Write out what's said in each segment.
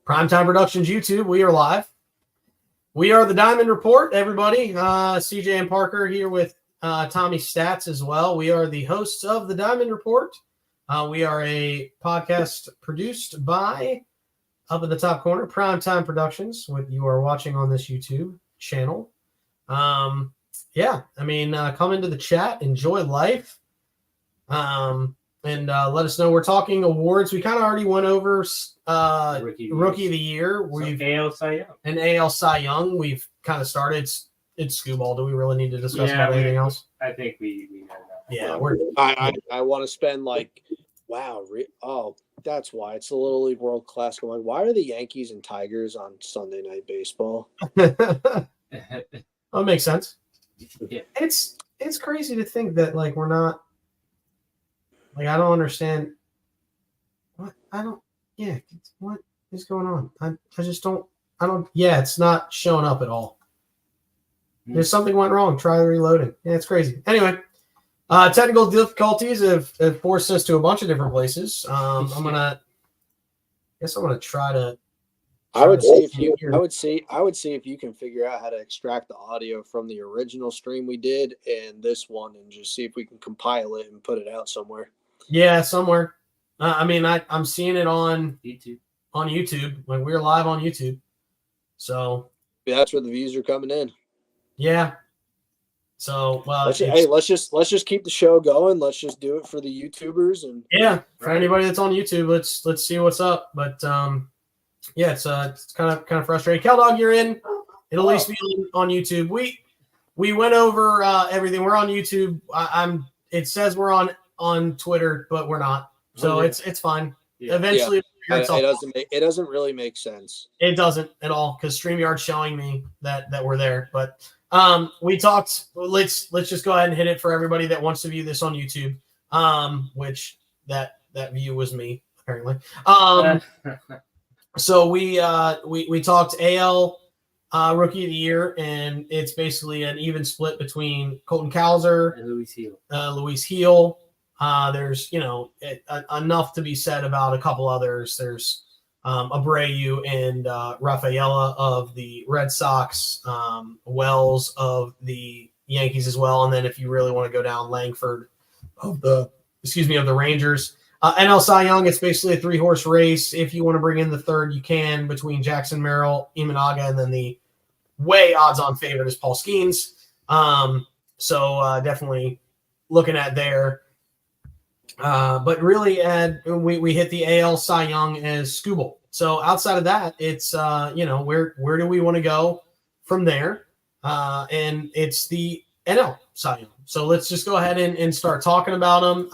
Primetime Productions YouTube, we are live. We are the Diamond Report, everybody. CJ and Parker here with Tommy Stats as well. We are the hosts of the Diamond Report. We are a podcast produced by, up in the top corner, Primetime Productions, what you are watching on this YouTube channel. Come into the chat, enjoy life, and let us know. We're talking awards. We kind of already went over Rookie of the Year. We've AL Cy Young. An AL Cy Young. We've kind of started. It's Scooball. Do we really need to discuss about anything else? I think we know that. Yeah, I want to spend that's why it's the Little League World Classic. I'm like, why are the Yankees and Tigers on Sunday Night Baseball? That makes sense. Yeah. It's crazy to think that we're not. I don't understand. What is going on? I just don't. I don't. Yeah, it's not showing up at all. There's something went wrong. Try reloading. Yeah, it's crazy. Anyway, technical difficulties have forced us to a bunch of different places. I'm gonna try to. I would see if you can figure out how to extract the audio from the original stream we did and this one, and just see if we can compile it and put it out somewhere. Yeah, somewhere. I'm seeing it on YouTube. We're live on YouTube. So yeah, that's where the views are coming in. Yeah. So let's just keep the show going. Let's just do it for the YouTubers and for anybody that's on YouTube. Let's see what's up. But it's kind of frustrating. CalDog, you're in. It'll at least be on YouTube. We went over everything. We're on YouTube. It says we're on Twitter, but we're not. So it's fine. Yeah. Eventually, it doesn't really make sense. It doesn't at all because StreamYard's showing me that we're there. But we talked. Let's just go ahead and hit it for everybody that wants to view this on YouTube. Which that view was me apparently. So we talked AL Rookie of the Year, and it's basically an even split between Colton Cowser and Luis Heel. There's enough to be said about a couple others. There's Abreu and Rafaela of the Red Sox, Wells of the Yankees as well, and then if you really want to go down, Langford of the Rangers. NL Cy Young, it's basically a 3-horse race. If you want to bring in the third, you can, between Jackson Merrill, Imanaga, and then the way odds-on favorite is Paul Skeens. So definitely looking at there. But really, Ed, we hit the AL Cy Young as Scooball. So outside of that, it's where do we want to go from there? And it's the NL Cy Young. So let's just go ahead and start talking about them.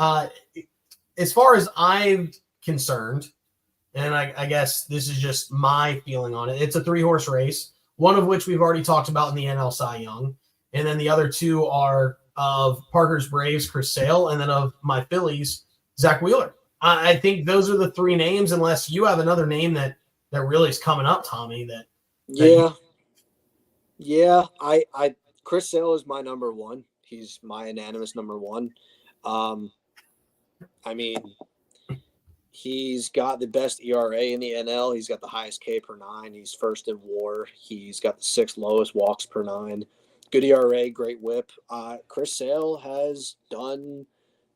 As far as I'm concerned, and I guess this is just my feeling on it, it's a 3-horse race, one of which we've already talked about in the NL Cy Young. And then the other two are of Parker's Braves, Chris Sale, and then of my Phillies, Zach Wheeler. I think those are the 3 names, unless you have another name that really is coming up, Tommy. I Chris Sale is my number 1. He's my unanimous number 1. He's got the best ERA in the NL. He's got the highest K per 9. He's first in WAR. He's got the 6th lowest walks per 9. Good ERA, great whip. Chris Sale has done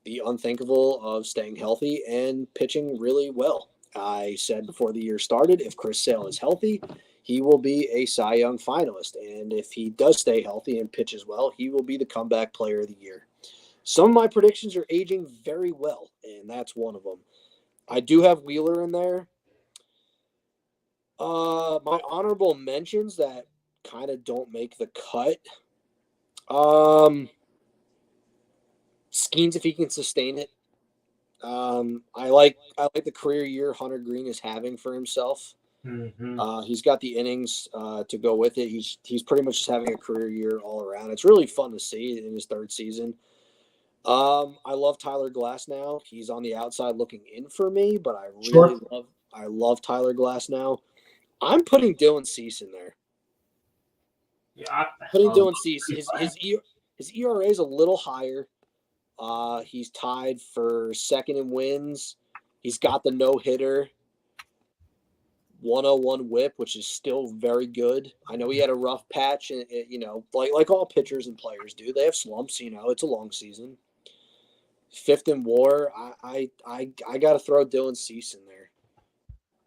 the unthinkable of staying healthy and pitching really well. I said before the year started, if Chris Sale is healthy, he will be a Cy Young finalist. And if he does stay healthy and pitches well, he will be the comeback player of the year. Some of my predictions are aging very well, and that's one of them. I do have Wheeler in there. My honorable mentions that kind of don't make the cut. Skeens, if he can sustain it. I like the career year Hunter Green is having for himself. Mm-hmm. He's got the innings to go with it. He's pretty much just having a career year all around. It's really fun to see in his 3rd season. I love Tyler Glasnow. He's on the outside looking in for me, but I love Tyler Glasnow. I'm putting Dylan Cease in there. Yeah, putting Dylan Cease. His ERA is a little higher. He's tied for 2nd in wins. He's got the no-hitter. 101 whip, which is still very good. I know he had a rough patch, and like all pitchers and players do, they have slumps. It's a long season. 5th in WAR. I got to throw Dylan Cease in there.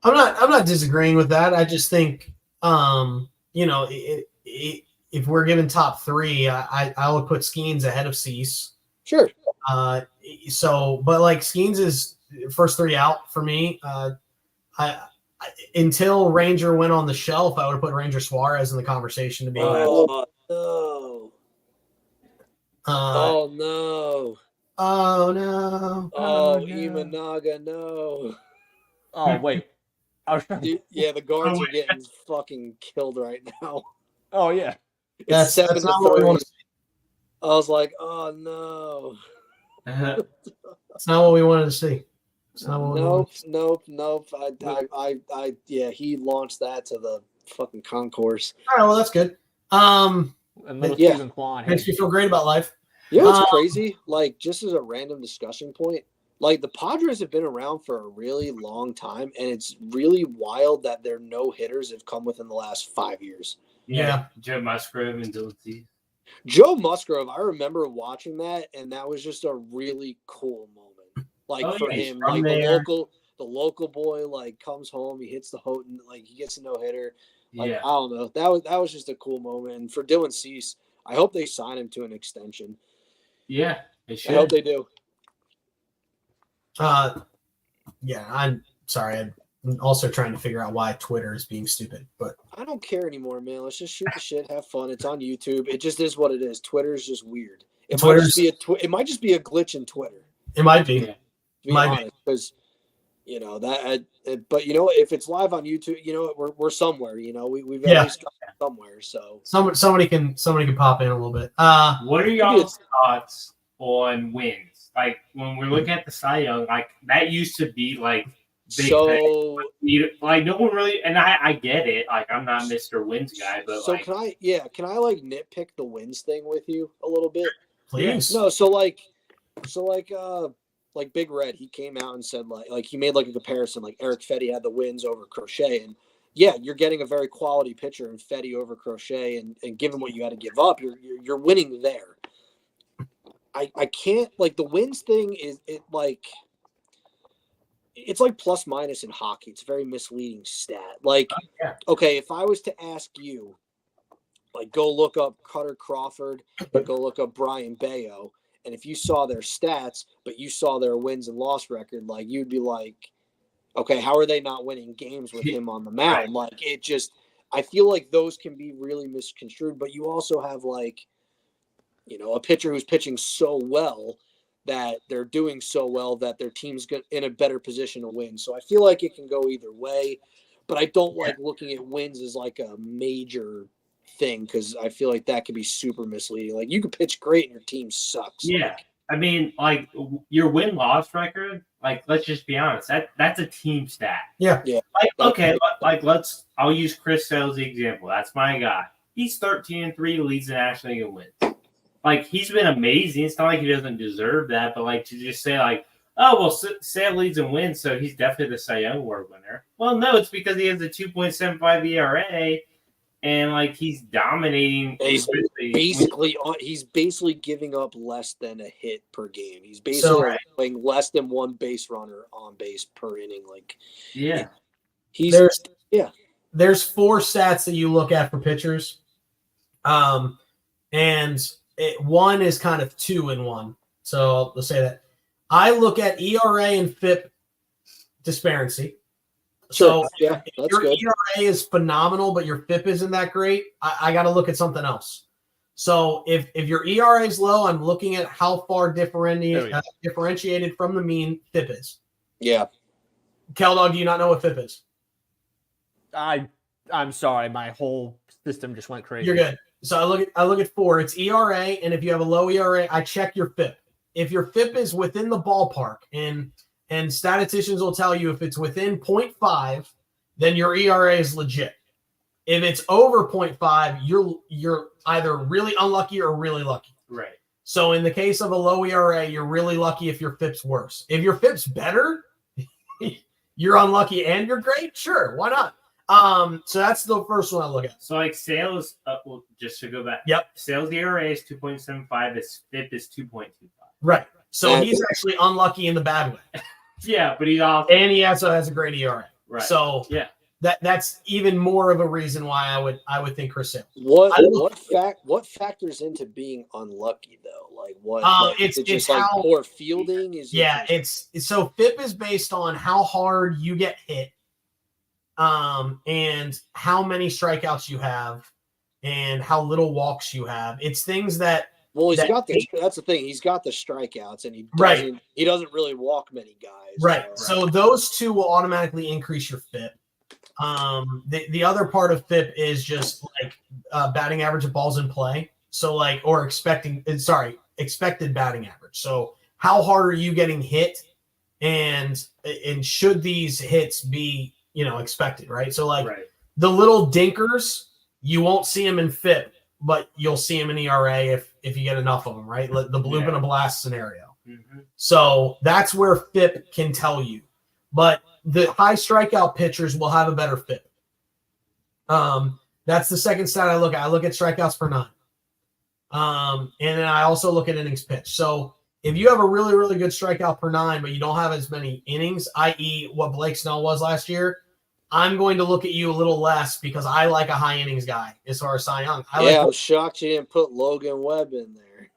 I'm not disagreeing with that. I just think, if we're given top 3, I would put Skeens ahead of Cease. Sure. But like Skeens is first 3 out for me. Until Ranger went on the shelf, I would have put Ranger Suarez in the conversation to be honest. Oh no! Oh no! Oh no! Oh, Imanaga, no! Oh wait, I was trying Dude, the guards are getting fucking killed right now. Oh yeah, It's That's not what we want to see. I was like, oh no! It's not what we wanted to see. It's not what we wanted to see. Nope. He launched that to the fucking concourse. All right, well that's good. and little Yeah. Stephen Kwan. Makes me feel great about life. You know what's crazy? Like, just as a random discussion point, like the Padres have been around for a really long time, and it's really wild that their no hitters have come within the last 5 years. Yeah. Joe Musgrove and Dylan Cease. Joe Musgrove, I remember watching that, and that was just a really cool moment. Like for he's him, from like there. the local boy, like comes home, he hits the Houghton, like he gets a no hitter. Like Yeah. I don't know, that was just a cool moment. And for Dylan Cease, I hope they sign him to an extension. Yeah. They I should. hope they do. Yeah, I'm sorry. I'm also trying to figure out why Twitter is being stupid, but I don't care anymore, man. Let's just shoot the shit, have fun. It's on YouTube. It just is what it is. Twitter is just weird. It might just be a glitch in Twitter. it might be. Yeah. To be Might be. honest, because but if it's live on YouTube, we're somewhere. We've at least got somewhere. So Somebody can pop in a little bit. What are y'all's thoughts on wins? Like when we're looking at the Cy Young, like that used to be like big so thing. Like no one really, and I get it. Like I'm not Mr. Wins guy, but so like can I like nitpick the wins thing with you a little bit? Please. No, so Big Red, he came out and said like he made like a comparison, like Eric Fetty had the wins over Crochet, and yeah, you're getting a very quality pitcher in Fetty over Crochet, and given what you got to give up, you're winning there. I can't, like, the wins thing is it's like plus minus in hockey. It's a very misleading stat. Like, okay, if I was to ask you, like, go look up Cutter Crawford, go look up Brian Bayo, and if you saw their stats, but you saw their wins and loss record, like, you'd be like, okay, how are they not winning games with him on the mound? Right. Like, it just, I feel like those can be really misconstrued, but you also have, like, a pitcher who's pitching so well that they're doing so well that their team's in a better position to win. So I feel like it can go either way, but I don't like looking at wins as like a major thing, because I feel like that could be super misleading. Like, you could pitch great and your team sucks. Yeah. Like, I mean, like your win-loss record, like, let's just be honest, that's a team stat. Yeah. Like, okay, I'll use Chris Sale as the example. That's my guy. He's 13-3, leads the National League in wins. Like, he's been amazing. It's not like he doesn't deserve that, but like to just say like, oh well, Sale leads and wins, so he's definitely the Cy Young Award winner. Well, no, it's because he has a 2.75 ERA, and like he's dominating. he's basically giving up less than a hit per game. He's basically playing less than one base runner on base per inning. Like, yeah, there's 4 stats that you look at for pitchers, and one is kind of 2 in 1. So let's say that I look at ERA and FIP disparity. So yeah, if that's your good. ERA is phenomenal, but your FIP isn't that great, I got to look at something else. So if your ERA is low, I'm looking at how far differentiated from the mean FIP is. Yeah. Keldog, do you not know what FIP is? I'm sorry, my whole system just went crazy. You're good. So I look at 4. It's ERA, and if you have a low ERA, I check your FIP. If your FIP is within the ballpark, and statisticians will tell you if it's within 0.5, then your ERA is legit. If it's over 0.5, you're either really unlucky or really lucky. right. So in the case of a low ERA, you're really lucky if your FIP's worse. If your FIP's better, you're unlucky and you're great. Sure, why not? So that's the first one I look at. So like sales, well, just to go back. Yep. Sales ERA is 2.75. His FIP is 2.25. Right. So he's actually unlucky in the bad way. Yeah, but he's off. And he also has a great ERA. Right. So yeah, that's even more of a reason why I would think Chris Sale. What factors into being unlucky though? Like what? It's just how, like poor fielding. It's so FIP is based on how hard you get hit, and how many strikeouts you have, and how little walks you have. It's things that. Well, that's the thing. He's got the strikeouts, and he doesn't really walk many guys. Right. So those two will automatically increase your FIP. The other part of FIP is just like batting average of balls in play. So expected batting average. So how hard are you getting hit, and should these hits be expected, right? So the little dinkers, you won't see them in FIP, but you'll see them in ERA if you get enough of them, right? The bloop and a blast scenario. Mm-hmm. So that's where FIP can tell you. But the high strikeout pitchers will have a better FIP. That's the second stat I look at. I look at strikeouts per 9. And then I also look at innings pitched. So if you have a really, really good strikeout per 9, but you don't have as many innings, i.e. what Blake Snell was last year, I'm going to look at you a little less because I like a high innings guy as far as Cy Young. I was shocked you didn't put Logan Webb in there.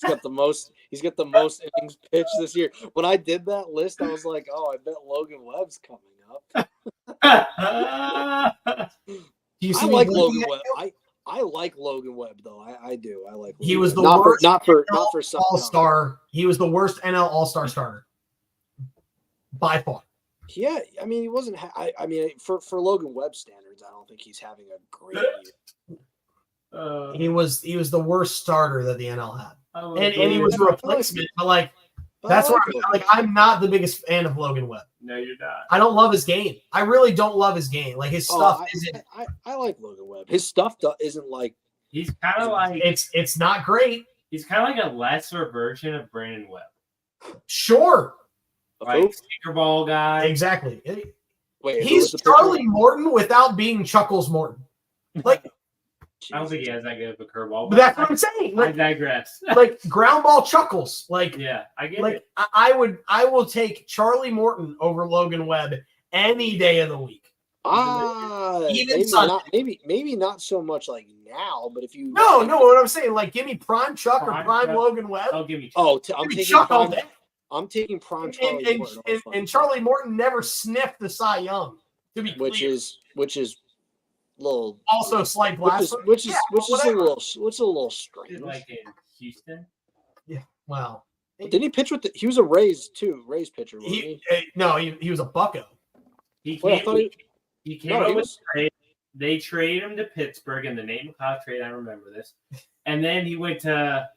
He's got the most innings pitched this year. When I did that list, I was like, oh, I bet Logan Webb's coming up. I like Logan Webb. I like Logan Webb though. I do. I like. He was the worst. Not for All-Star. He was the worst NL All-Star starter by far. Yeah, I mean, he wasn't. I mean, for Logan Webb standards, I don't think he's having a great year. He was the worst starter that the NL had, and he was a replacement. But that's where I'm not the biggest fan of Logan Webb. No, you're not. I don't love his game. I really don't love his game. His stuff isn't. I like Logan Webb. His stuff isn't like. He's kind of like it's not great. He's kind of like a lesser version of Brandon Webb. Sure. Sticker ball guy. Exactly. Wait, he's Charlie Morton without being Chuckles Morton. I don't think he has that good of a curveball. But that's what I'm saying. I digress. Ground ball Chuckles. Yeah, I get it. I will take Charlie Morton over Logan Webb any day of the week. Maybe not so much like now, but if you no, what I'm saying, give me prime Chuck or prime Logan Webb. I'll give you Chuck. I'm taking Chuck all day. I'm taking prime Charlie Morton. And Charlie Morton never sniffed the Cy Young, to be which clear. is little also slight blasphemy. Which is a little strange. Like in Houston. Yeah. Wow. Didn't he pitch with he was a Rays pitcher, wasn't he? No, he was a Bucko. He came up with a trade. They traded him to Pittsburgh in the Nate McLeod trade. I remember this. And then he went to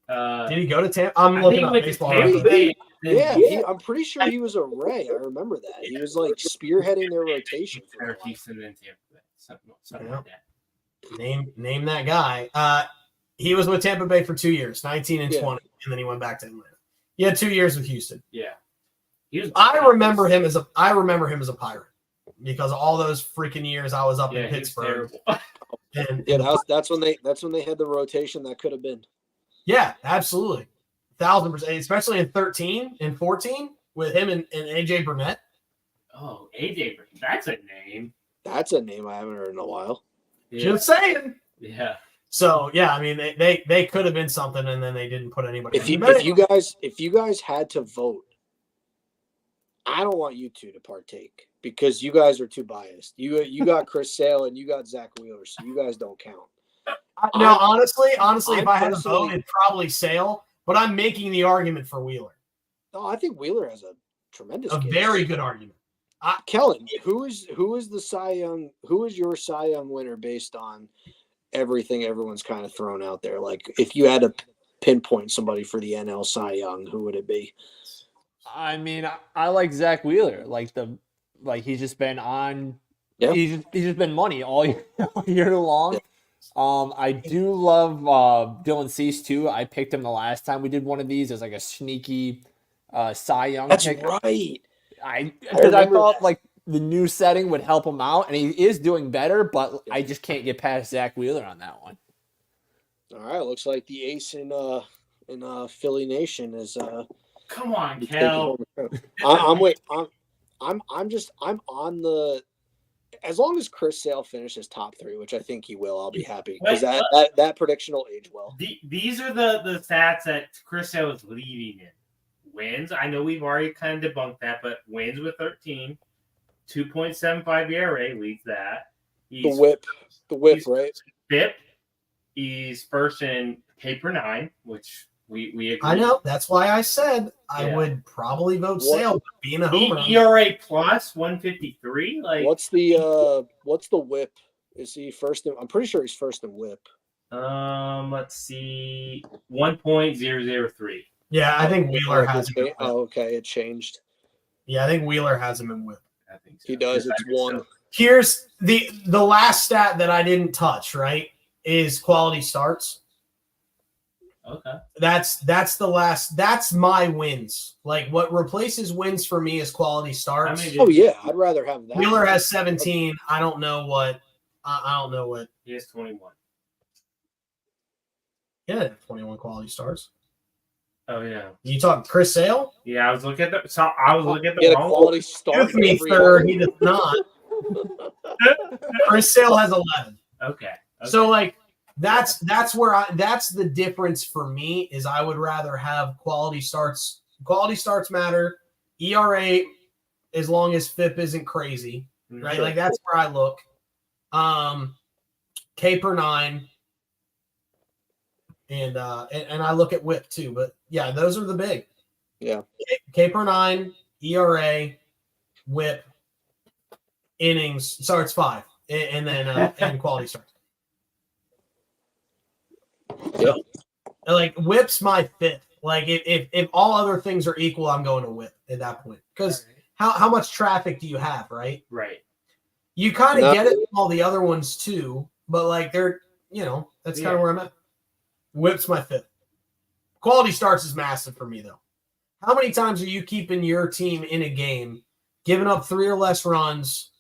did he go to Tampa? I'm looking up baseball. I'm pretty sure he was a Ray. I remember that. He was spearheading their rotation for Houston and Tampa Bay. Something like that. Name that guy. He was with Tampa Bay for 2 years, 19 and 20, and then he went back to Atlanta. He had 2 years with Houston. Yeah. I remember him as a Pirate because all those freaking years I was up in Pittsburgh. And that's when they had the rotation that could have been. Yeah, absolutely. 1,000%, especially in 13 and 14 with him and AJ Burnett. Oh, AJ Burnett. That's a name. That's a name I haven't heard in a while. Yeah. Just saying. Yeah. So yeah, I mean they could have been something, and then they didn't put anybody. If you guys had to vote, I don't want you two to partake because you guys are too biased. You got Chris Sale and you got Zach Wheeler, so you guys don't count. No, honestly, if I had to vote, it'd probably Sale, but I'm making the argument for Wheeler. No, I think Wheeler has a tremendous very good argument. Kellen, who is the Cy Young? Who is your Cy Young winner based on everything everyone's kind of thrown out there? If you had to pinpoint somebody for the NL Cy Young, who would it be? I mean, I like Zach Wheeler. He's just been on. Yeah. He's just been money all year long. Yeah. I do love Dylan Cease too. I picked him the last time we did one of these as a sneaky Cy Young. That's pick. Right. I thought the new setting would help him out, and he is doing better, but I just can't get past Zach Wheeler on that one. All right, looks like the ace in Philly Nation is Come on, taking Kel. home the crown. I'm on the. As long as Chris Sale finishes top 3, which I think he will, I'll be happy because that prediction will age well. These are the stats that Chris Sale is leading in. Wins, I know we've already kind of debunked that, but wins with 13, 2.75 ERA leads that. The whip, right? FIP. He's first in paper 9, which we agree. I know. That's why I said I would probably vote Sale being a homer. ERA plus 153. Like what's the whip? Is he first? I'm pretty sure he's first in whip. Let's see, 1.003. Yeah, I think Wheeler has him. Oh, okay, it changed. Yeah, I think Wheeler has him in whip. I think so. He does. It's 1. Here's the last stat that I didn't touch. Right, is quality starts. Okay. That's the last. That's my wins. Like what replaces wins for me is quality starts. Oh yeah, I'd rather have that. Wheeler has 17. I don't know what. I don't know what. He has 21. Yeah, 21 quality starts. Oh yeah. You talking Chris Sale? Yeah, I was looking at the. Get a quality start. Give me third. He does not. Chris Sale has 11. Okay. So like. That's the difference for me is I would rather have quality starts. Quality starts matter. ERA, as long as FIP isn't crazy, right? Like that's where I look. K per 9, and I look at WHIP too. But yeah, those are the big. Yeah. K per 9, ERA, WHIP, innings. So it's 5, and then and quality starts. Yeah. Like whip's my 5th. Like if all other things are equal, I'm going to whip at that point. Because how much traffic do you have, right? Right. You kind of get it from all the other ones too, but like they're that's kind of where I'm at. Whip's my 5th. Quality starts is massive for me though. How many times are you keeping your team in a game, giving up 3 or less runs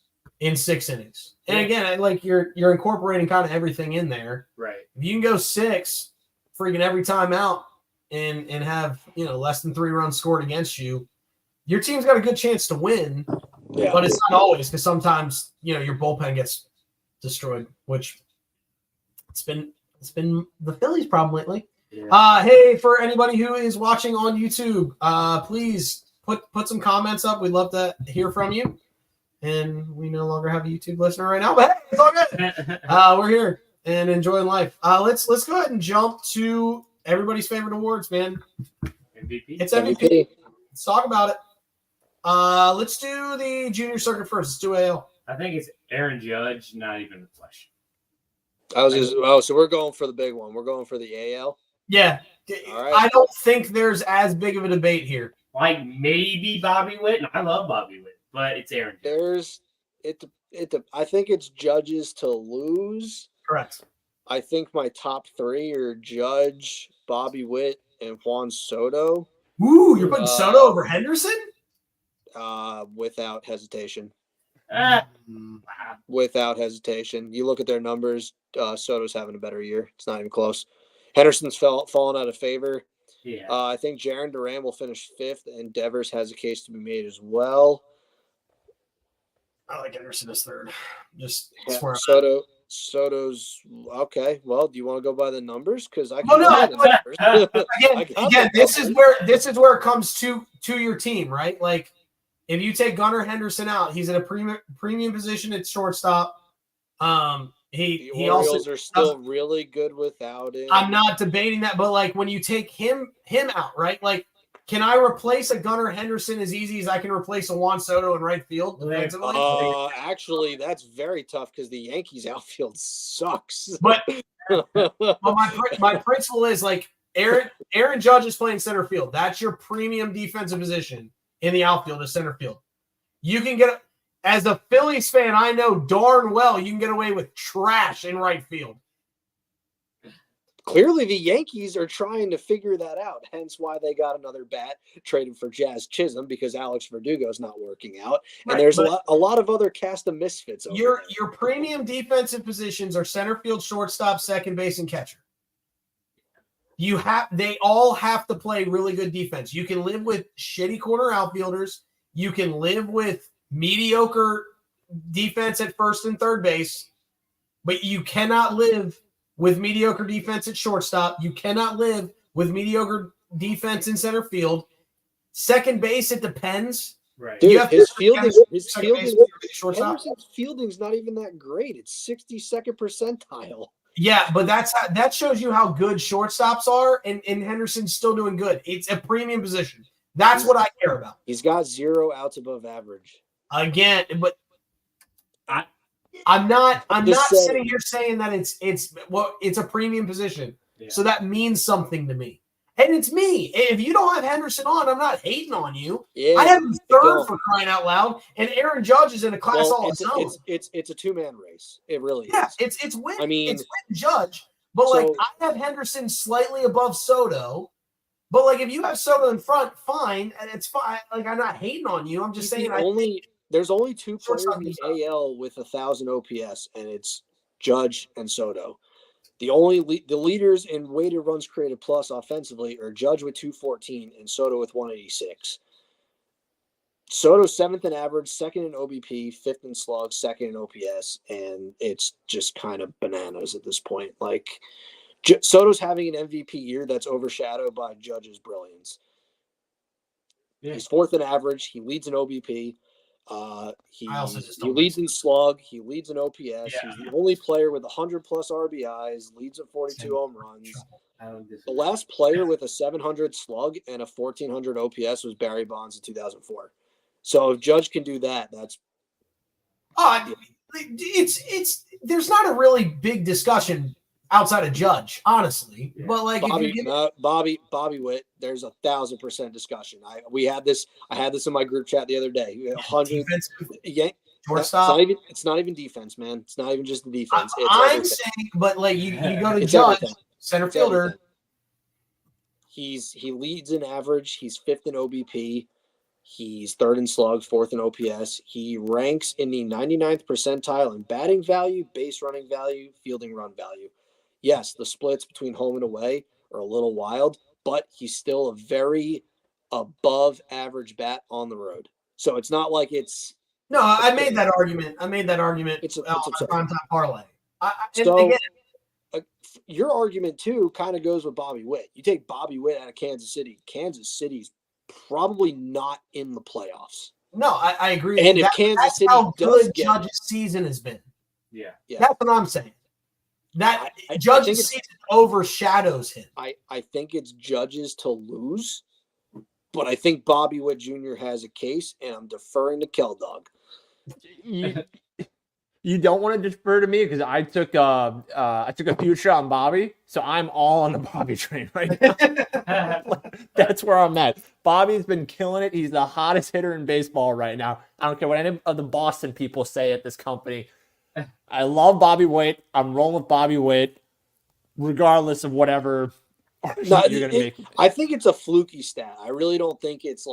in 6 innings? And again, like you're incorporating kind of everything in there. Right. If you can go 6 freaking every time out and have, less than 3 runs scored against you, your team's got a good chance to win. Yeah. But it's not always because sometimes, your bullpen gets destroyed, which it's been the Phillies' problem lately. Yeah. Hey, for anybody who is watching on YouTube, please put some comments up. We'd love to hear from you. And we no longer have a YouTube listener right now, but hey, it's all good. We're here and enjoying life. Let's go ahead and jump to everybody's favorite awards, man. MVP. It's MVP. Let's talk about it. Let's do the junior circuit first. Let's do AL. I think it's Aaron Judge, not even the flesh. So we're going for the big one. We're going for the AL. Yeah. All right. I don't think there's as big of a debate here. Like maybe Bobby Witt. I love Bobby Witt. But it's Aaron. I think it's Judge's to lose. Correct. I think my top 3 are Judge, Bobby Witt, and Juan Soto. Ooh, you're putting Soto over Henderson? Without hesitation. Without hesitation. You look at their numbers, Soto's having a better year. It's not even close. Henderson's fallen out of favor. Yeah. I think Jarren Duran will finish 5th, and Devers has a case to be made as well. I like Anderson as 3rd. Just Soto's okay. Well, do you want to go by the numbers? Because I can. Again, this is where it comes to your team, right? Like, if you take Gunnar Henderson out, he's in a premium position at shortstop. The Orioles are still really good without him. I'm not debating that, but like when you take him out, right? Like, can I replace a Gunnar Henderson as easy as I can replace a Juan Soto in right field? Actually, that's very tough because the Yankees outfield sucks. But my principle is like Aaron Judge is playing center field. That's your premium defensive position in the outfield is center field. You can get as a Phillies fan, I know darn well you can get away with trash in right field. Clearly, the Yankees are trying to figure that out. Hence, why they got another bat traded for Jazz Chisholm because Alex Verdugo's not working out, and there's a lot of other cast of misfits. Your premium defensive positions are center field, shortstop, second base, and catcher. They all have to play really good defense. You can live with shitty corner outfielders. You can live with mediocre defense at first and third base, but you cannot live with mediocre defense at shortstop. You cannot live with mediocre defense in center field. Second base, it depends. Right. Dude, Henderson's fielding's not even that great. It's 62nd percentile. Yeah, but that shows you how good shortstops are, and Henderson's still doing good. It's a premium position. That's what I care about. He's got 0 outs above average. Again, but I'm not sitting here saying that it's a premium position. Yeah. So that means something to me. And it's me. If you don't have Henderson on, I'm not hating on you. Yeah, I have him third for crying out loud, and Aaron Judge is in a class all his own. It's a 2-man race. It really is. It's Win. It's Win Judge, but I have Henderson slightly above Soto. But if you have Soto in front, fine, and it's fine. I'm not hating on you. I'm just saying there's only 2 players in the AL with 1,000 OPS, and it's Judge and Soto. The leaders in weighted runs created plus offensively are Judge with 214 and Soto with 186. Soto 7th in average, 2nd in OBP, 5th in slug, 2nd in OPS, and it's just kind of bananas at this point. Soto's having an MVP year that's overshadowed by Judge's brilliance. Yeah. He's 4th in average. He leads in OBP. He leads in slug. He leads in OPS. Yeah. He's the only player with 100+ RBIs, leads at 42 home runs. The last player with a 700 slug and a 1,400 OPS was Barry Bonds in 2004. So if Judge can do that, that's it's there's not a really big discussion outside of Judge, honestly. Yeah. But Bobby Witt, there's 1,000% discussion. I had this in my group chat the other day. 100 shortstop. It's not even defense, man. It's not even just the defense. I'm saying, but you go to Judge, center fielder. He leads in average. He's 5th in OBP. He's 3rd in slug, 4th in OPS. He ranks in the 99th percentile in batting value, base running value, fielding run value. Yes, the splits between home and away are a little wild, but he's still a very above average bat on the road. So it's not like it's – No, I made that argument. It's a prime time parlay. Your argument, too, kind of goes with Bobby Witt. You take Bobby Witt out of Kansas City. Kansas City's probably not in the playoffs. No, I agree. And if Kansas City does get – Judge's season has been. Yeah. That's what I'm saying. That Judge's season overshadows him. I think it's Judge's to lose, but I think Bobby Witt Jr. has a case, and I'm deferring to Keldog. You don't want to defer to me because I took a future on Bobby, so I'm all on the Bobby train right now. That's where I'm at. Bobby's been killing it. He's the hottest hitter in baseball right now. I don't care what any of the Boston people say at this company. I love Bobby Witt. I'm rolling with Bobby Witt, regardless of whatever you're going to make. I think it's a fluky stat. I really don't think it's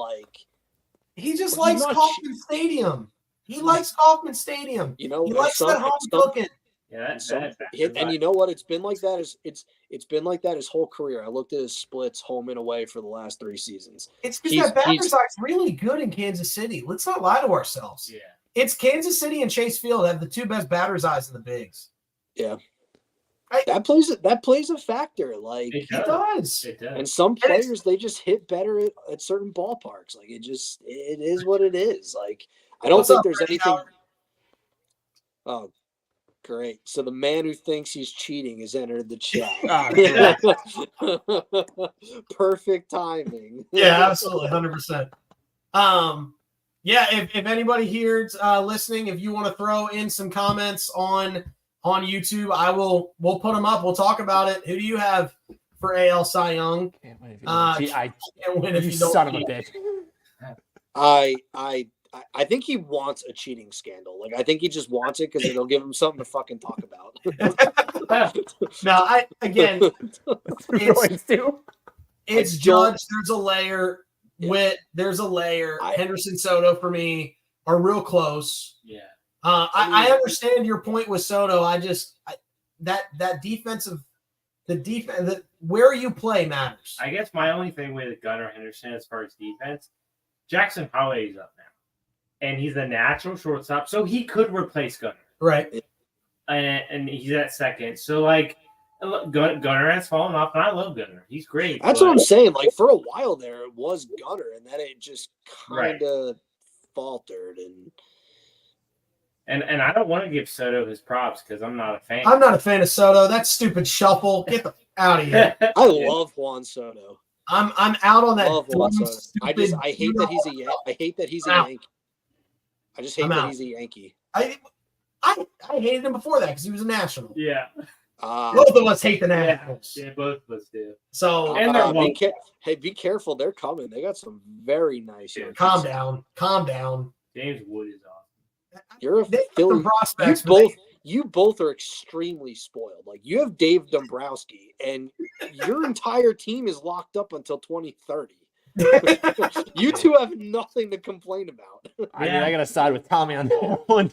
he just likes Kauffman Stadium. He likes Kauffman Stadium. He likes that home cooking. Yeah, and you know what? It's been like that. It's been like that his whole career. I looked at his splits home and away for the last 3 seasons. It's because that batter's really good in Kansas City. Let's not lie to ourselves. Yeah. It's Kansas City and Chase Field have the 2 best batter's eyes in the bigs. Yeah. That plays a factor. It does. And some players, they just hit better at certain ballparks. It is what it is. I don't think there's anything. Oh, great. So the man who thinks he's cheating has entered the chat. Perfect timing. Yeah, absolutely. 100%. Yeah, if anybody here's listening, if you want to throw in some comments on YouTube, we'll put them up. We'll talk about it. Who do you have for AL Cy Young? Can't win if you don't. Son of a bitch. I I think he wants a cheating scandal. Like, I think he just wants it because it'll give him something to fucking talk about. No, again, it's Judge. There's a layer. Yeah. Witt, there's a layer. Henderson, Soto for me are real close. Yeah. I understand your point with Soto. That defensive, where you play matters. I guess my only thing with Gunnar Henderson as far as defense, Jackson Holiday's up now, and he's a natural shortstop, so he could replace Gunnar. Right. And he's at second. So, like, Gunnar has fallen off, and I love Gunnar. He's great. That's what I'm saying. Like, for a while there, it was Gunnar, and then it just kind of faltered. And I don't want to give Soto his props because I'm not a fan. I'm not a fan of Soto. That stupid shuffle. Get the out of here. I love Juan Soto. I'm out on that. I hate that he's a Yankee. I just hate that he's a Yankee. I hated him before that because he was a National. Yeah. Both of us hate the Nationals. Yeah, both of us do. So be careful. They're coming. They got some very nice. Calm down. James Wood is awesome. You're a Philly prospect. You both are extremely spoiled. Like, you have Dave Dombrowski, and your entire team is locked up until 2030. You two have nothing to complain about. I mean, I got to side with Tommy on that one.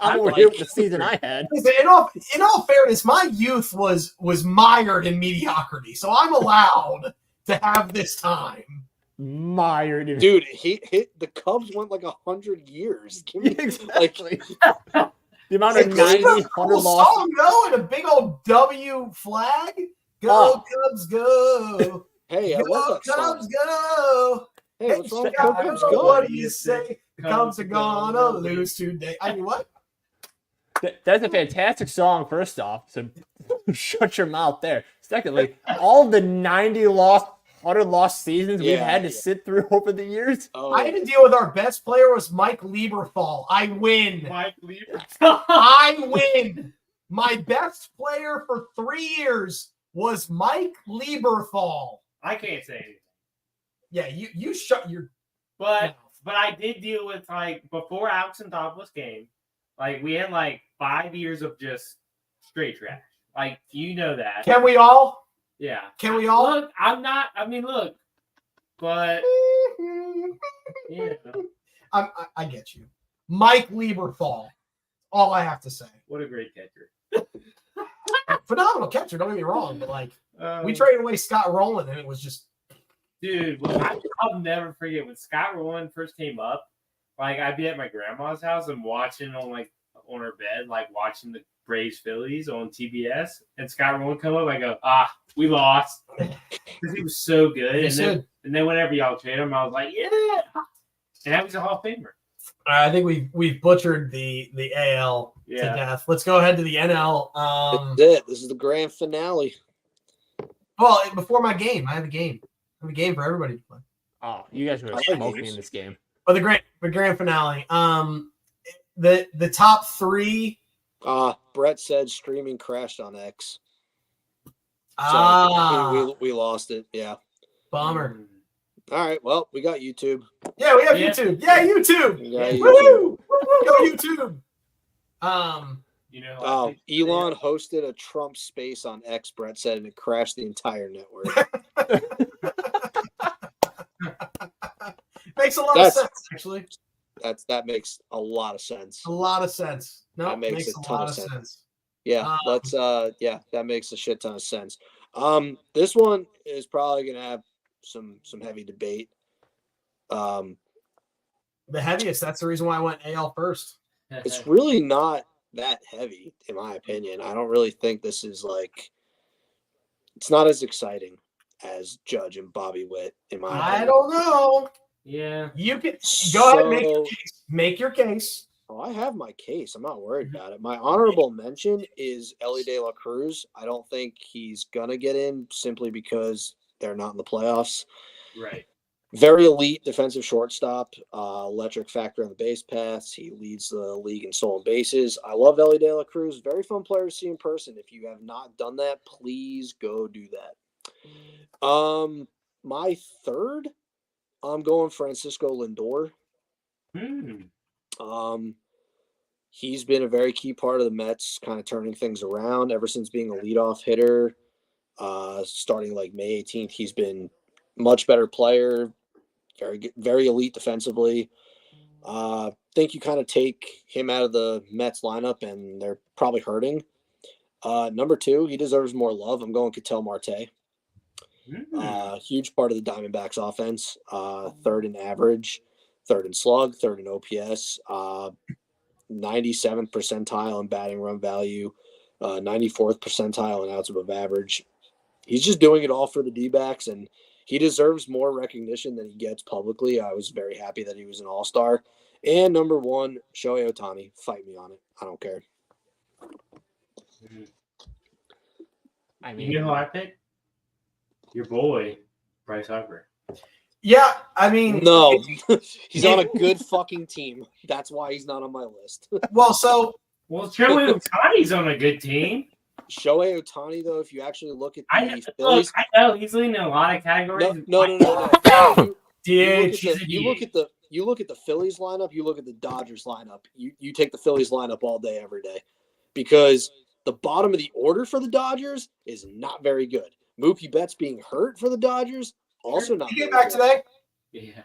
I'm over here with the season I had. In all fairness, my youth was mired in mediocrity, so I'm allowed to have this time. Mired, dude. The Cubs went like 100 years. Exactly. The amount of 90, 100 losses. Go and a big old W flag. Go Cubs, go. Hey, I love that Cubs, song. go. Hey, what's wrong? Cubs, go. What do you say? The Cubs are gonna lose today. I mean, what? That's a fantastic song, first off. So shut your mouth there. Secondly, all the 90 lost, 100 lost seasons we've had to sit through over the years. I had to deal with our best player was Mike Lieberthal. I win. Mike Lieberthal. I win. My best player for 3 years was Mike Lieberthal. I can't say anything. Yeah, you shut your But I did deal with, like, before Alex Anthopoulos came, like, we had like 5 years of just straight trash. Like, you know that. Can we all? Yeah. Can we all? Look, but yeah. I get you. Mike Lieberthal. All I have to say. What a great catcher. Phenomenal catcher, don't get me wrong, but like we traded away Scott Rowland and it was just dude, I'll never forget when Scott Rowland first came up, like I'd be at my grandma's house and watching on her bed, like watching the Braves Phillies on TBS, and Scott Rowland come up, I go, we lost. Because he was so good. And then whenever y'all trade him, I was like, yeah. And that was a Hall of Famer. I think we've butchered the AL to death. Let's go ahead to the NL. This is the grand finale. Well, before my game, I have a game. I have a game for everybody to play. Oh, you guys were smoking in this game. Oh, the grand finale. The top three. Brett said streaming crashed on X. So we lost it. Yeah. Bummer. All right. Well, we got YouTube. Yeah, we have YouTube. Yeah, YouTube. YouTube. Go YouTube. Elon hosted a Trump space on X, Brett said, and it crashed the entire network. Makes a lot of sense, actually. That makes a lot of sense. A lot of sense. No, that makes a ton of sense. Yeah, that makes a shit ton of sense. This one is probably gonna have some heavy debate. The heaviest. That's the reason why I went AL first. It's really not that heavy, in my opinion. I don't really think this is it's not as exciting as Judge and Bobby Witt, in my opinion. I don't know. Yeah. You can go ahead and make your case. Make your case. Oh, I have my case. I'm not worried about it. My honorable mention is Elly De La Cruz. I don't think he's gonna get in simply because they're not in the playoffs. Right. Very elite defensive shortstop, electric factor on the base paths. He leads the league in stolen bases. I love Elly De La Cruz. Very fun player to see in person. If you have not done that, please go do that. My third, I'm going Francisco Lindor. He's been a very key part of the Mets, kind of turning things around ever since being a leadoff hitter. Starting like May 18th, he's been much better player, very elite defensively. Think you kind of take him out of the Mets lineup, and they're probably hurting. Number 2, he deserves more love. I'm going Ketel Marte. Huge part of the Diamondbacks offense. Third in average, third in slug, third in OPS. 97th percentile in batting run value, 94th percentile in outs above average. He's just doing it all for the D-backs, and he deserves more recognition than he gets publicly. I was very happy that he was an all-star. And number 1, Shohei Ohtani. Fight me on it. I don't care. I mean, you know who I picked? Your boy, Bryce Harper. Yeah, I mean, no, he's on a good fucking team. That's why he's not on my list. well, Shohei Ohtani's on a good team. Shohei Ohtani, though, if you actually look at the Phillies, I know he's leading in a lot of categories. No. You look at the Phillies lineup. You look at the Dodgers lineup. You take the Phillies lineup all day, every day, because the bottom of the order for the Dodgers is not very good. Mookie Betts being hurt for the Dodgers. Also not. Did you get back today? Yeah.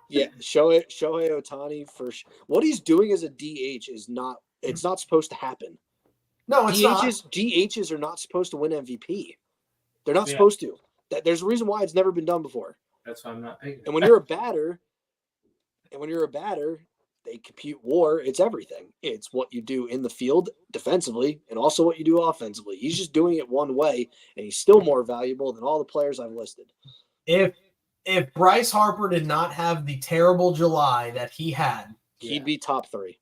Yeah, Shohei Ohtani for what he's doing as a DH is not. It's not supposed to happen. No, it's not. DHs are not supposed to win MVP. They're not supposed to. There's a reason why it's never been done before. That's why I'm not picking. And when you're a batter, they compute WAR. It's everything. It's what you do in the field defensively and also what you do offensively. He's just doing it one way, and he's still more valuable than all the players I've listed. If Bryce Harper did not have the terrible July that he had, he'd be top 3.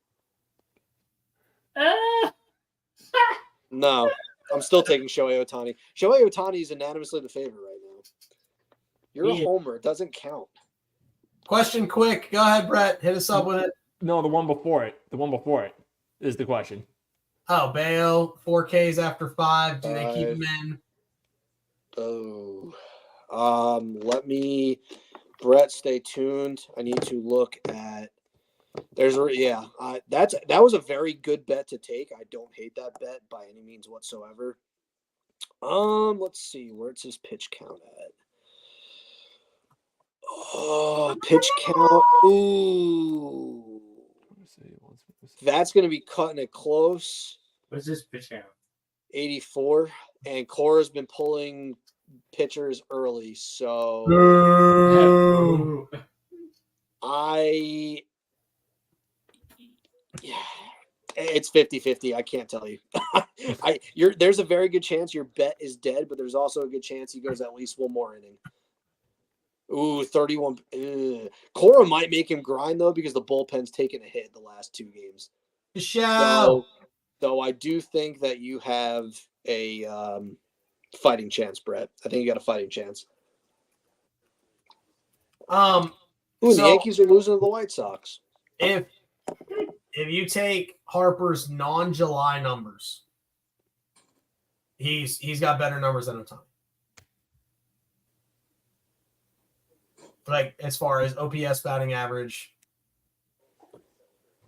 No, I'm still taking Shohei Ohtani. Shohei Ohtani is unanimously the favorite right now. You're a homer. It doesn't count. Question quick. Go ahead, Brett. Hit us up with it. No, the one before it. The one before it is the question. Oh, Bayo, 4Ks after 5. Do they keep him in? Brett, stay tuned. I need to look at. That was a very good bet to take. I don't hate that bet by any means whatsoever. Let's see, where's his pitch count at? Oh, pitch count. Ooh. That's going to be cutting it close. What's this pitch count? 84. And Cora's been pulling pitchers early, so it's 50-50. I can't tell you. There's a very good chance your bet is dead, but there's also a good chance he goes at least one more inning. Ooh, 31. Cora might make him grind, though, because the bullpen's taken a hit the last 2 games. Though I do think that you have a fighting chance, Brett. I think you got a fighting chance. The Yankees are losing to the White Sox. If you take Harper's non-July numbers, he's got better numbers than Ohtani. Like, as far as OPS, batting average,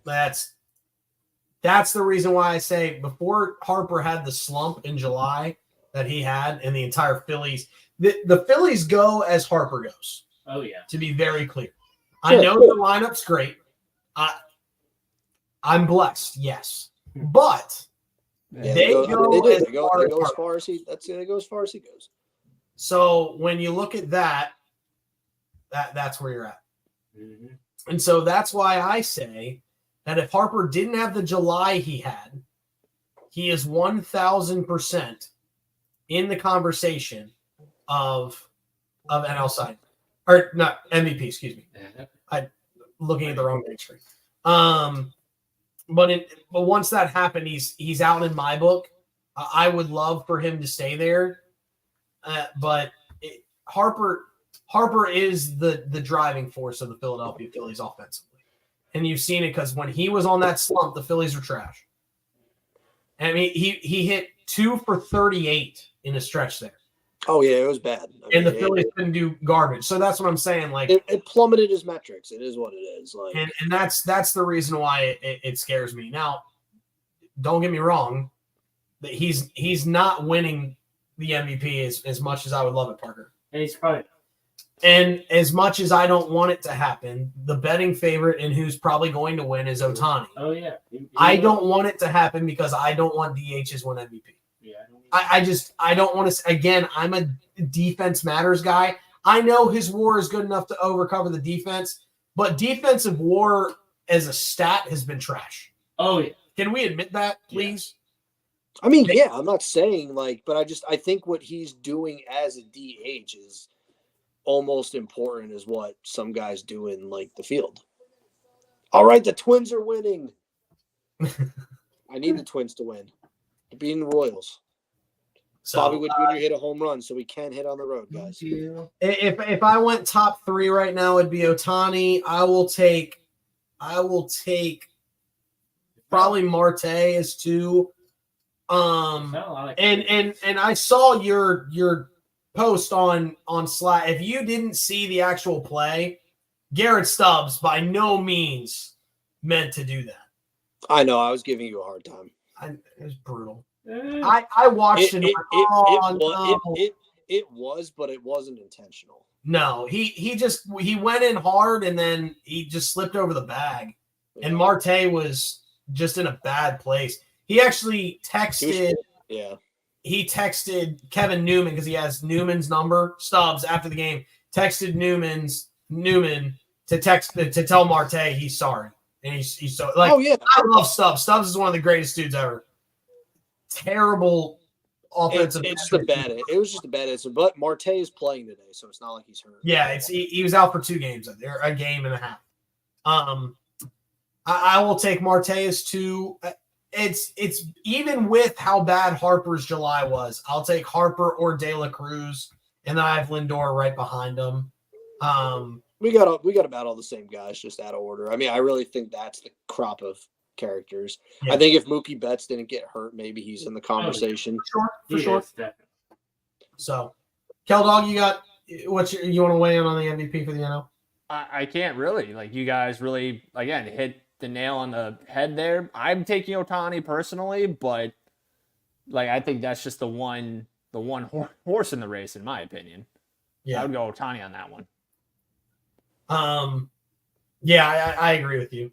that's the reason why I say before Harper had the slump in July that he had, and the entire Phillies, the Phillies go as Harper goes. Oh, yeah. To be very clear. I know the lineup's great. I'm blessed, yes. But they go as far as he goes. So when you look at that's where you're at. Mm-hmm. And so that's why I say that if Harper didn't have the July he had, he is 1,000% in the conversation of NL side. Or not MVP, excuse me. I'm looking at the wrong page screen. But once that happened, he's out in my book. I would love for him to stay there. But Harper is the driving force of the Philadelphia Phillies offensively. And you've seen it because when he was on that slump, the Phillies were trash. I mean, he hit 2 for 38 in a stretch there. Oh yeah, it was bad. And the Phillies couldn't do garbage. So that's what I'm saying. Like it plummeted his metrics. It is what it is. Like, and that's the reason why it scares me. Now, don't get me wrong, that he's not winning the MVP as much as I would love it, Parker. And he's probably. And as much as I don't want it to happen, the betting favorite and who's probably going to win is Ohtani. Oh yeah. I don't want it to happen because I don't want DHs win MVP. Yeah. I don't want to. Again, I'm a defense matters guy. I know his WAR is good enough to overcover the defense, but defensive WAR as a stat has been trash. Oh yeah. Can we admit that, please? I mean, yeah, I'm not saying like, but I think what he's doing as a DH is almost important as what some guys do in like the field. All right, the Twins are winning. I need the Twins to win. They're beating the Royals. So, Bobby Wood Jr. hit a home run, so we can hit on the road, guys. If I went top 3 right now, it'd be Ohtani. I will take probably Marte as 2. And I saw your post on Slack. If you didn't see the actual play, Garrett Stubbs by no means meant to do that. I know. I was giving you a hard time. It was brutal. I watched it. It was, but it wasn't intentional. No, he went in hard and then he just slipped over the bag. Yeah. And Marte was just in a bad place. He actually texted. Yeah. He texted Kevin Newman because he has Newman's number. Stubbs after the game texted Newman to tell Marte he's sorry. And he's so like. Oh yeah, I love Stubbs. Stubbs is one of the greatest dudes ever. Terrible offensive. It's the bad. It was just a bad answer. But Marte is playing today, so it's not like he's hurt. Yeah, he was out for 2 games. A game and a half. I will take Marte as 2. It's even with how bad Harper's July was. I'll take Harper or De La Cruz, and then I have Lindor right behind him. We got about all the same guys, just out of order. I mean, I really think that's the crop of characters. Yeah. I think if Mookie Betts didn't get hurt, maybe he's in the conversation. For sure. So, Kel Dog, you got you want to weigh in on the MVP for the NL? I can't really. Like, you guys really, again, hit the nail on the head there. I'm taking Ohtani personally, but like, I think that's just the one horse in the race, in my opinion. Yeah, I would go Ohtani on that one. Yeah, I agree with you.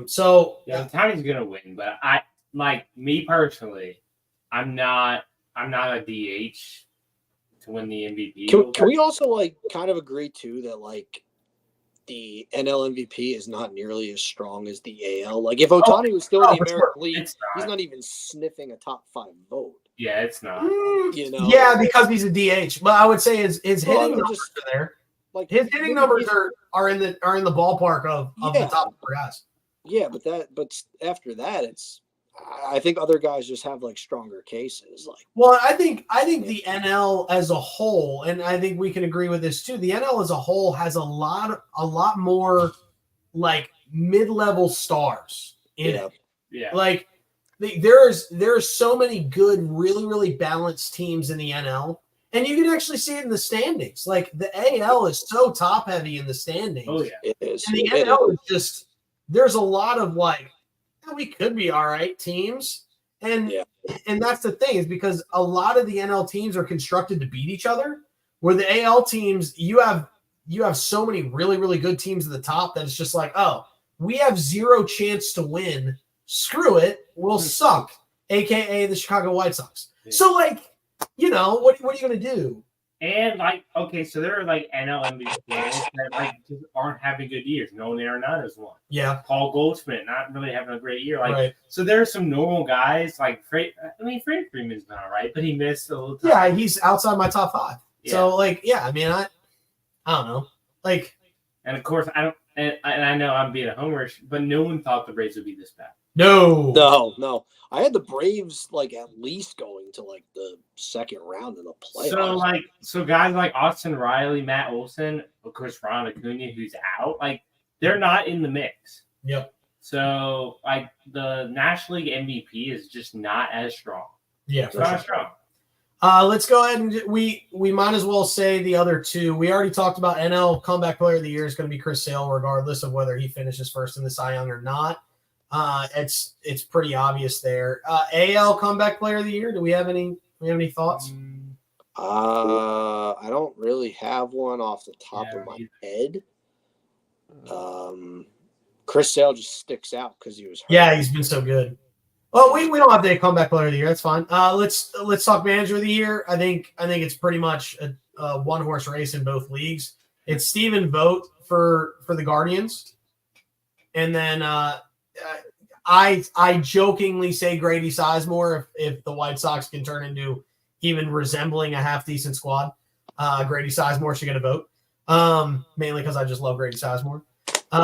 So yeah, Ohtani's gonna win, but I like me personally. I'm not a DH to win the MVP. Can we also like kind of agree too that like the NL MVP is not nearly as strong as the AL? Like if Ohtani was still in the American League, he's not even sniffing a top 5 vote. Yeah, it's not. You know. Yeah, because he's a DH. But I would say his hitting numbers are there. Like his hitting numbers are in the ballpark of the top 4 guys. Yeah, but after that, I think other guys just have like stronger cases. Like, well, I think the NL as a whole, and I think we can agree with this too. The NL as a whole has a lot more like mid-level stars in it. Yeah, like there's so many good, really, really balanced teams in the NL. And you can actually see it in the standings. Like the AL is so top heavy in the standings. Oh yeah, it is. And the NL is just there's a lot of like we could be all right teams, and that's the thing is because a lot of the NL teams are constructed to beat each other. Where the AL teams, you have so many really, really good teams at the top that it's just like, oh, we have 0 chance to win. Screw it, we'll suck. AKA the Chicago White Sox. Yeah. So like. You know, what are you going to do? And, like, okay, so there are, like, NL MVP players that, like, just aren't having good years. Nolan Arenado is one. Yeah. Paul Goldschmidt, not really having a great year. Like, So there are some normal guys, like, Freddie Freeman's been all right, but he missed a little time. Yeah, he's outside my top 5. Yeah. So, like, yeah, I mean, I don't know. Like. And, of course, I know I'm being a homer, but no one thought the Braves would be this bad. No. I had the Braves like at least going to like the second round of the playoffs. So guys like Austin Riley, Matt Olson, of course Ronald Acuna, who's out, like they're not in the mix. Yep. So like the National League MVP is just not as strong. Yeah, it's not as strong. Let's go ahead and we might as well say the other two. We already talked about NL comeback player of the year is going to be Chris Sale, regardless of whether he finishes first in the Cy Young or not. It's pretty obvious there. AL comeback player of the year. Do we have any thoughts? I don't really have one off the top of my head. Chris Sale just sticks out because he was hurt. Yeah, he's been so good. Well, we don't have to comeback player of the year. That's fine. Let's talk manager of the year. I think it's pretty much a one horse race in both leagues. It's Steven Vogt for the Guardians, and then I jokingly say Grady Sizemore if the White Sox can turn into even resembling a half decent squad. Grady Sizemore should get a vote, mainly because I just love Grady Sizemore. I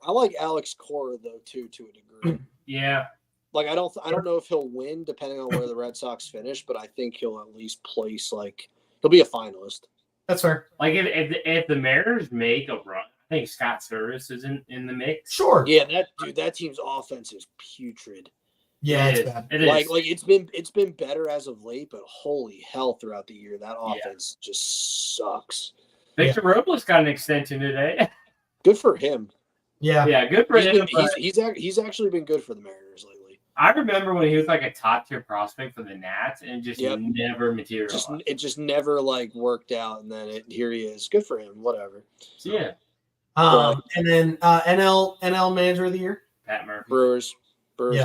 like Alex Cora though too, to a degree. Yeah. Like I don't know if he'll win depending on where the Red Sox finish, but I think he'll at least place he'll be a finalist. That's fair. Like if the Mariners make a run, I think Scott Service is in the mix. Sure. Yeah, that team's offense is putrid. Yeah, it's bad. It's been better as of late, but holy hell, throughout the year that offense just sucks. Victor Robles got an extension today. Good for him. Yeah, good for him. He's actually been good for the Mariners lately. I remember when he was like a top tier prospect for the Nats and just never materialized. It just never worked out, and then here he is. Good for him. Whatever. Yeah. And then NL manager of the year, Pat Murphy. Brewers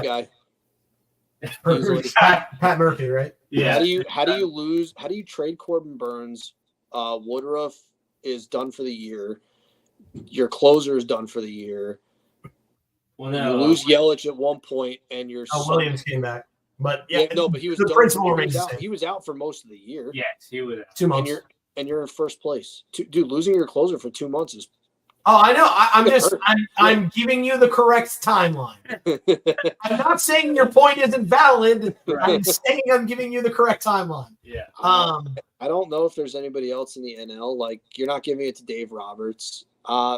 guy. Pat Murphy, right? Yeah. How do you trade Corbin Burns? Woodruff is done for the year. Your closer is done for the year. Well, no, you lose Yelich at one point, and your Williams came back, but but he was the principal remains the same. He was out for most of the year. Yes, he was out. 2 months, and you're in first place. Dude, losing your closer for 2 months is. Oh, I know. I'm giving you the correct timeline. I'm not saying your point isn't valid. I'm saying I'm giving you the correct timeline. Yeah. I don't know if there's anybody else in the NL. Like, you're not giving it to Dave Roberts.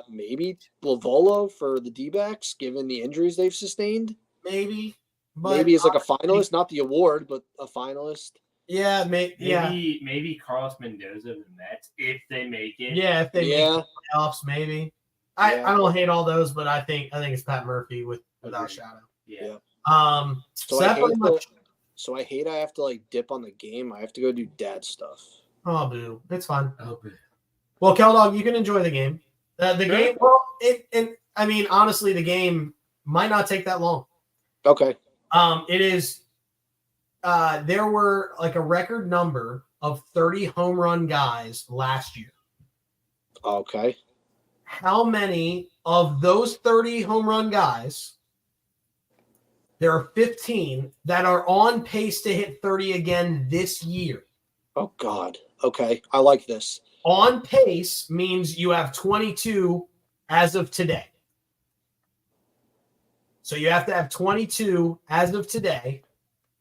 Maybe Lavolo for the D-backs, given the injuries they've sustained. Maybe as like a finalist, not the award, but a finalist. Yeah, maybe Carlos Mendoza of the Mets if they make it. Yeah, if they make the playoffs, maybe. I don't hate all those, but I think it's Pat Murphy without a shadow. Yeah. So I hate I have to dip on the game. I have to go do dad stuff. Oh, boo! It's fine. Oh, boo. Well, Keldog, you can enjoy the game. Game. Well, I mean, honestly, the game might not take that long. Okay. It is. There were a record number of 30 home run guys last year. Okay. How many of those 30 home run guys? There are 15 that are on pace to hit 30 again this year. Oh, God. Okay. I like this. On pace means you have 22 as of today. So you have to have 22 as of today.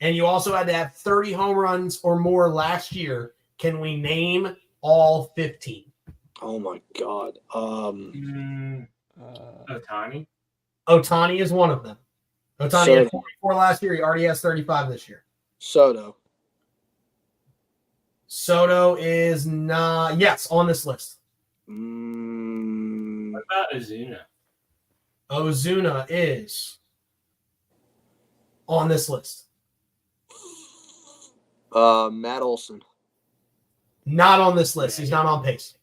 And you also had to have 30 home runs or more last year. Can we name all 15? Oh, my God. Ohtani? Ohtani is one of them. Ohtani had 44 last year. He already has 35 this year. Soto is not, yes, on this list. What about Ozuna? Ozuna is on this list. Matt Olson. Not on this list. He's not on pace.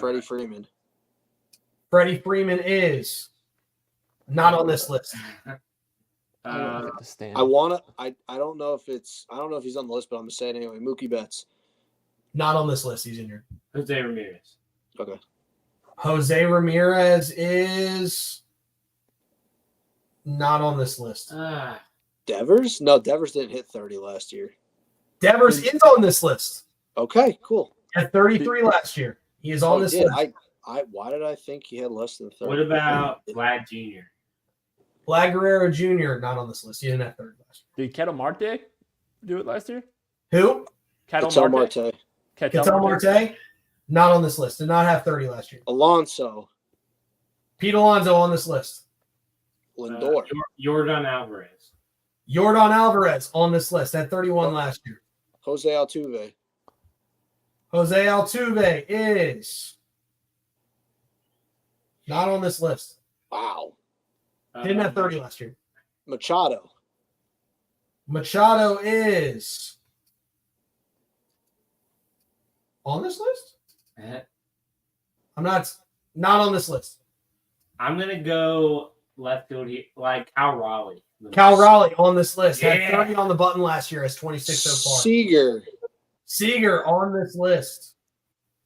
Freddie Freeman. Freddie Freeman is not on this list. I don't know if he's on the list, but I'm gonna say it anyway. Mookie Betts. Not on this list. He's injured. Jose Ramirez. Okay. Jose Ramirez is not on this list. Devers? No, Devers didn't hit 30 last year. Devers is on this list. Okay, cool. At 33 last year. He is on this list. Why did I think he had less than 30? What about Vlad Jr.? Vlad Guerrero Jr. not on this list. He didn't have 30 last year. Did Ketel Marte do it last year? Who? Ketel Marte. Ketel Marte? Not on this list. Did not have 30 last year. Alonso. Pete Alonso on this list. Lindor. Yordan Alvarez. Yordan Alvarez on this list. Had 31 last year. Jose Altuve. Jose Altuve is not on this list. Wow. Didn't have 30 last year. Machado. Machado is on this list? I'm not on this list. I'm gonna go left field here, like Cal Raleigh. Cal Raleigh on this list. Yeah. Had 30 on the button last year, has 26 so far. Seager on this list.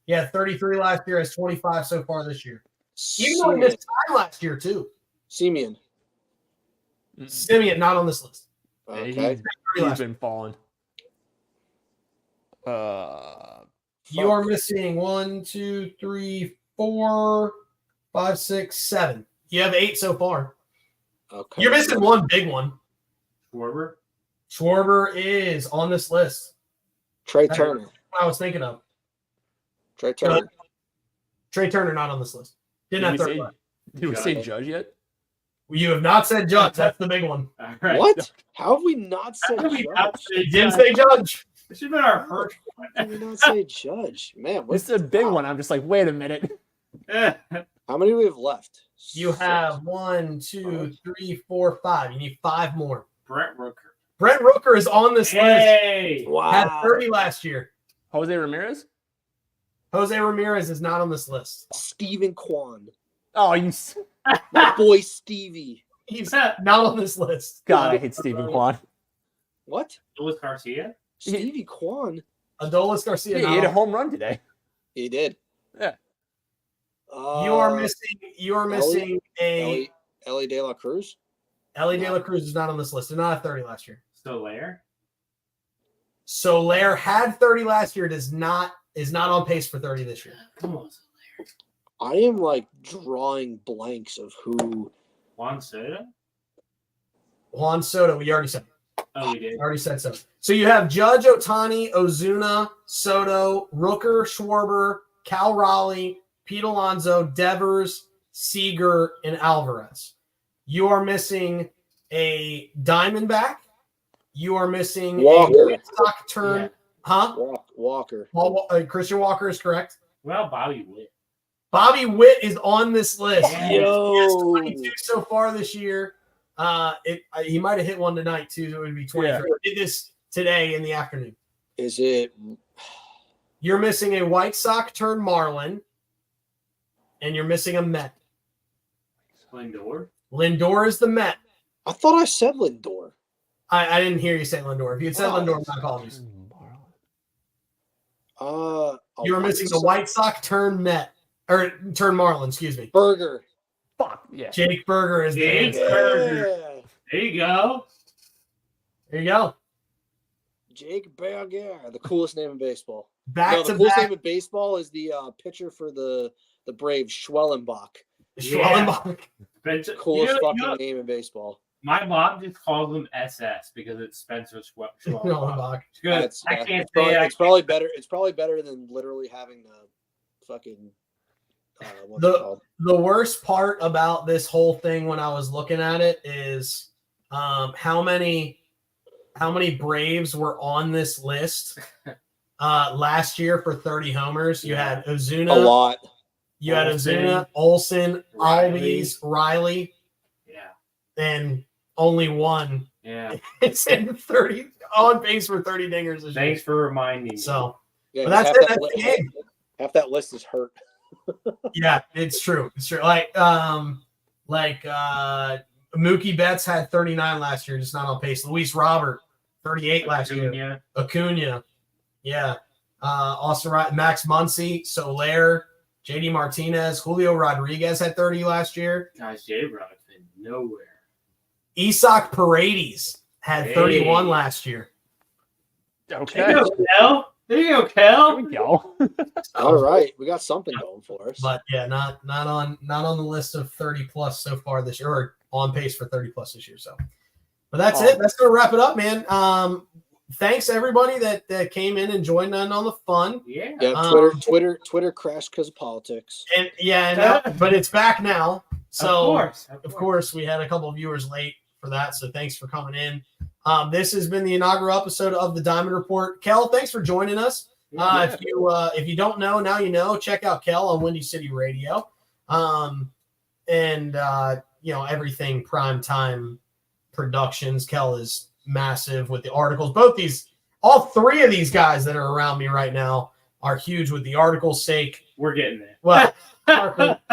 Yeah, 33 last year, has 25 so far this year. Even though he missed time last year, too. Simeon, not on this list. Okay. He's been falling. You are missing 1, 2, 3, 4, 5, 6, 7. You have 8 so far. Okay. You're missing one big one. Schwarber is on this list. Trey Turner. I was thinking of. Trey Turner not on this list. Did we say Judge yet? You have not said Judge. That's the big one. All right. What? How have we not said Judge? Didn't say Judge. This should have been our first one. How did we not say Judge? Man, it's a big one. I'm just like, wait a minute. How many do we have left? You have 1, 2, 3, 4, 5. You need 5 more. Brent Rooker. Brent Rooker is on this list. Wow. Had 30 last year. Jose Ramirez? Jose Ramirez is not on this list. Steven Kwan. Oh, you. My boy Stevie. He's not on this list. God, I hate Steven Kwan. What? Luis Garcia? Stevie Kwan. Adolis Garcia. He hit a home run today. He did. Yeah. You are missing Ellie De La Cruz. Ellie De La Cruz is not on this list. Did not have 30 last year. Soler had 30 last year. Is not on pace for 30 this year. Come on, Soler. I am like drawing blanks of who. Juan Soto? We already said. Oh, we did. Already said so. So you have Judge, Ohtani, Ozuna, Soto, Rooker, Schwarber, Cal Raleigh, Pete Alonso, Devers, Seager, and Alvarez. You are missing a Diamondback. You are missing Walker. a stock turn. Yeah. Huh? Walker. Christian Walker is correct. Well, Bobby Witt. Bobby Witt is on this list. Yo. He has 22 so far this year. He might have hit one tonight too. It would be 23. Yeah. Did this today in the afternoon. Is it? You're missing a White Sox turn Marlin, and you're missing a Met. Lindor. Lindor is the Met. I thought I said Lindor. I didn't hear you say Lindor. If you had said Lindor, my apologies. You were missing the White Sox turn Met or turn Marlin. Excuse me. Burger. Fuck yeah. Jake Burger is Jake Burger. There you go. There you go. Jake Burger, the coolest name in baseball. The coolest name in baseball is the pitcher for the Braves, Schwellenbach. Schwellenbach. Coolest fucking name in baseball. My mom just calls him SS because it's Spencer Schwellenbach. It's good. It's probably better. It's probably better than literally having the fucking. The worst part about this whole thing when I was looking at it is how many Braves were on this list last year for 30 homers. You had Ozuna. A lot. You had Ozuna, Olsen, Albies, Riley. Yeah. And only one. Yeah. It's in 30 on pace for 30 dingers. Thanks for reminding me. So yeah, but that's it. That's the game. Half that list is hurt. Yeah, it's true. It's true. Like Mookie Betts had 39 last year, just not on pace. Luis Robert, 38 last year. Acuna. Yeah. Austin Wright, Max Muncy, Soler, JD Martinez, Julio Rodriguez had 30 last year. Guys, J-Rod's been nowhere. Isak Paredes had 31 last year. Okay. There you go, Kel. There we go. All right, we got something going for us. But yeah, not on the list of 30 plus so far this year, or on pace for 30 plus this year. So, but that's it. That's gonna wrap it up, man. Thanks everybody that came in and joined in on the fun. Yeah. Twitter crashed because of politics. And but it's back now. So of course we had a couple of viewers late for that. So thanks for coming in. This has been the inaugural episode of the Diamond Report. Kel, thanks for joining us. If you don't know, now you know. Check out Kel on Windy City Radio, and everything Primetime Productions. Kel is massive with the articles. All three of these guys that are around me right now are huge with the articles' sake. We're getting there. Well,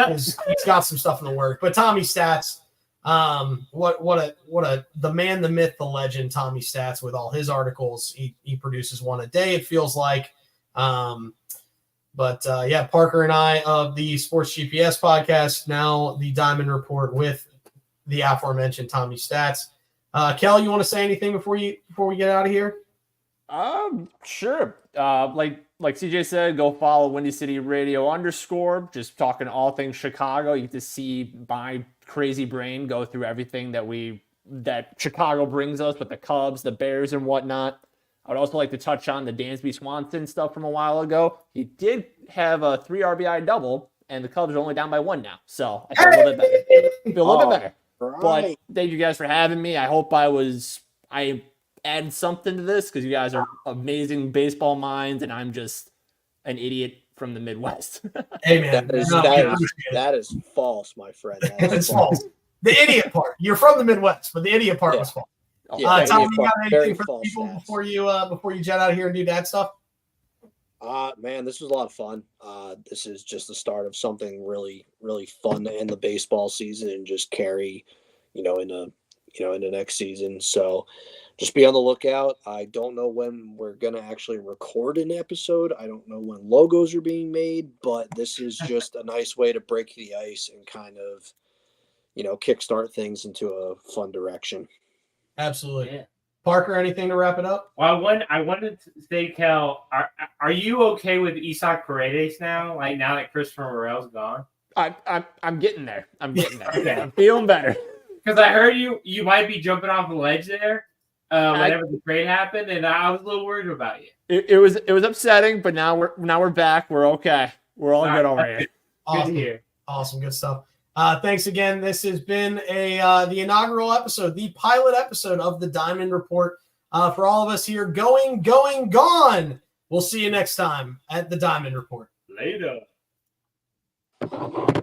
he's got some stuff in the work. But Tommy Stats, the man, the myth, the legend, Tommy Stats with all his articles. He produces one a day, it feels like. Parker and I of the Sports GPS podcast, now the Diamond Report with the aforementioned Tommy Stats. Kel, you want to say anything before we get out of here? Sure. Like CJ said, go follow Windy City Radio _, just talking all things Chicago. You get to see my crazy brain go through everything that Chicago brings us with the Cubs, the Bears, and whatnot. I would also like to touch on the Dansby Swanson stuff from a while ago. He did have a 3 RBI double, and the Cubs are only down by 1 now. So I feel a little bit better. Right. But thank you guys for having me. I hope I added something to this, because you guys are amazing baseball minds, and I'm just an idiot from the Midwest. Hey, man. That is false, my friend. It's false. The idiot part. You're from the Midwest, but the idiot part was false. Yeah, Tom, you got anything for false people stats. before you jet out of here and do that stuff? Man, this was a lot of fun. This is just the start of something really, really fun to end the baseball season and just carry, into next season. So just be on the lookout. I don't know when we're going to actually record an episode. I don't know when logos are being made, but this is just a nice way to break the ice and kind of, kickstart things into a fun direction. Absolutely. Yeah. Parker, anything to wrap it up? Well, I wanted to say, Kel, are you okay with Isaac Paredes now? Like, now that Christopher Morel's gone? I'm getting there. Okay. I'm feeling better. Because I heard you might be jumping off the ledge there whenever the trade happened, and I was a little worried about you. It was upsetting, but now we're back. We're okay. We're all good over here. Awesome. Good to hear. Awesome, good stuff. Thanks again. This has been the inaugural episode, the pilot episode of the Diamond Report. For all of us here, going, gone. We'll see you next time at the Diamond Report. Later.